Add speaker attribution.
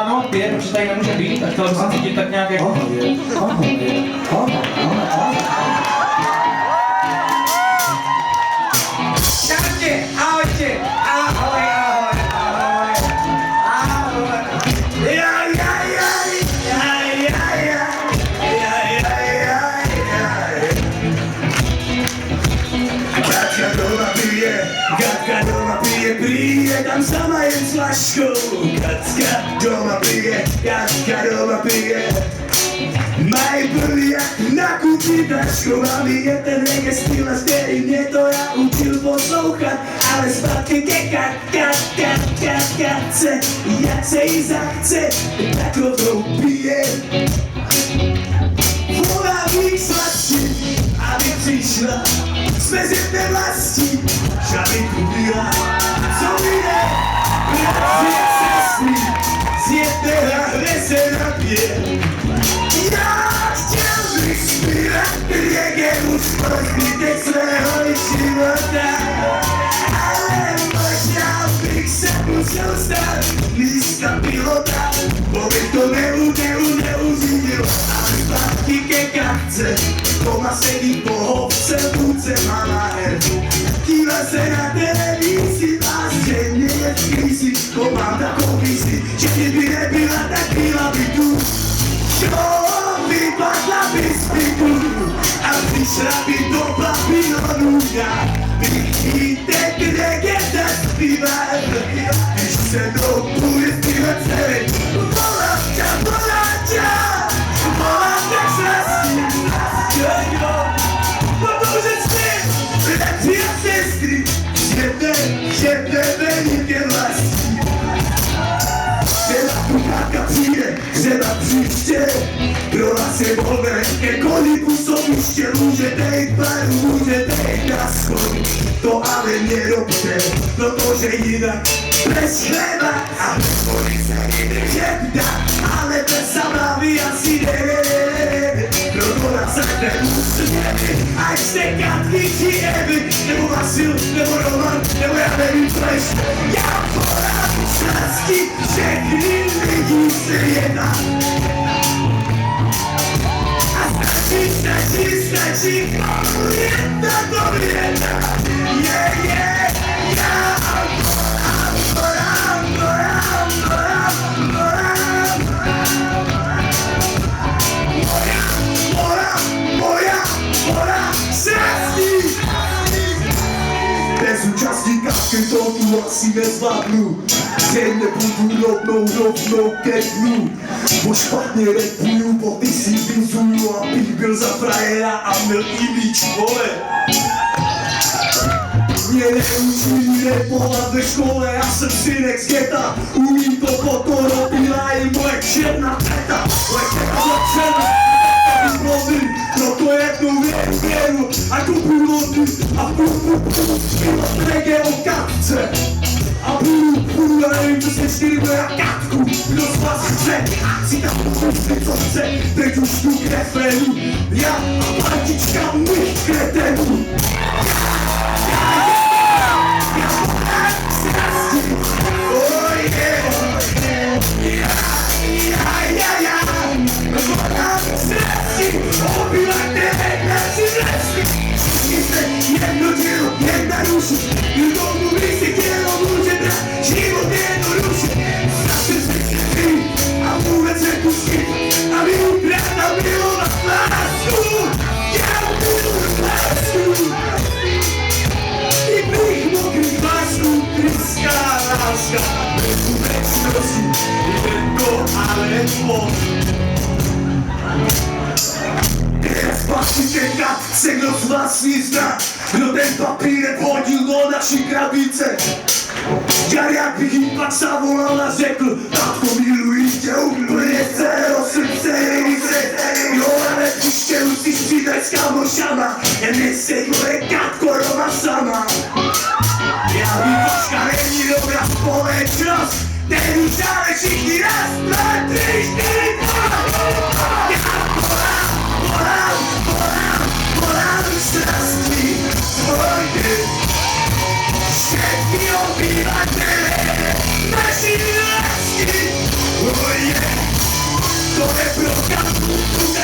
Speaker 1: no, pije, protože tady nemůže být a chtěl bych se cítit tak nějak jako...
Speaker 2: Čaute, ahojte, ahoj, ahoj, ahoj, ahoj. Jaj. Katka doma pije, tam sama jen s flaškou. Katka doma pije. Mají plný jak nakupí taškou. A mi je ten reggae styl, z který mě to já učil poslouchat. Ale zpátky ke Katce, jak se jí zachce, tak rovnou pije. Volám jí sladší, aby přišla jsme z jedné vlasti, žádný kubila. Co mi jde? Bratři a sestry, z jedné lahve se napije. Já chtěl bych zpívat reggae už po zbytek svého života, ale možná bych se musel stát místa pilota, bo bych to neuřídil. Ale zpátky ke Katce, doma sedí po hovce, půdce má láhev. Kývá se na televizi a zřejmě je v krizi, bo mám takovou vizi, že kdyby nebyla, tak byla by tu. Vypadla by z bytu a přišla by do Babylonu. Já bych jí teď reggae zaspíval, když se mnou bude zpívat celý. Volám tě jak slasí. Protože jsme bratři a sestry, že tebe nikde vlastí. Třeba tu Katka přijde, třeba příště, pro nás je volné, ke koliku sobiště, můžete jít pár, můžete jít na schod. To ale nerobte, protože jinak bez chleba a bez vody se nedržet dá, ale bez samlavy asi ne. Proto nás sakne musíme, ať jste Katky či Evy, nebo Vasil, nebo Roman, nebo já nevím co ještě. Já porám slasky, všechny lidi se jedná. A stačí, komu jedna to jedna. Já porám. Moja srastí. Bez účastí Katky to tu asi nezvládnu. Zřejmě budu rovnou ke dnu. Bo špatně repuju, bo ty si vyzuju, abych byl za frajera a měl image, vole. Mě neučili repovat ve škole, já jsem synek z geta. Umím to pokoropila i moje černá teta. Moje teta zlepšená, proto jednou věru a kupu lody a budu zpívat reggae o Katce. A budu, já nevím, co se čtyři jak Katku. Kdo z vás chce, ať si tam pustit, co chce. Teď už tu k refrénu, já a partička mých kretenů. Jedna ruši, kdo mluví si tělo může brát, život jednoduše. Zase se chci a vůbec nepustí, aby ukrát a milovat lásku. Já budu lásku. I mých mokrých vášků tryská láska. Bez vůbec jedno ale moc. Zpátky ke Katce, kdo z vás ní zná, kdo ten papírek hodil do naší krabice. Jak bych jí pak zavolal a řekl, Katko, miluji tě úplně z celého srdce, jo, ale příště musíš přijít s kámošama, neseď moje Katko doma sama. Já vím, počka, není dobrá společnost, ten už ale všichni raz, dva, tři, čtyři, volám strastí, vojny, všechny obyvatele naší vlasti. pro kapku.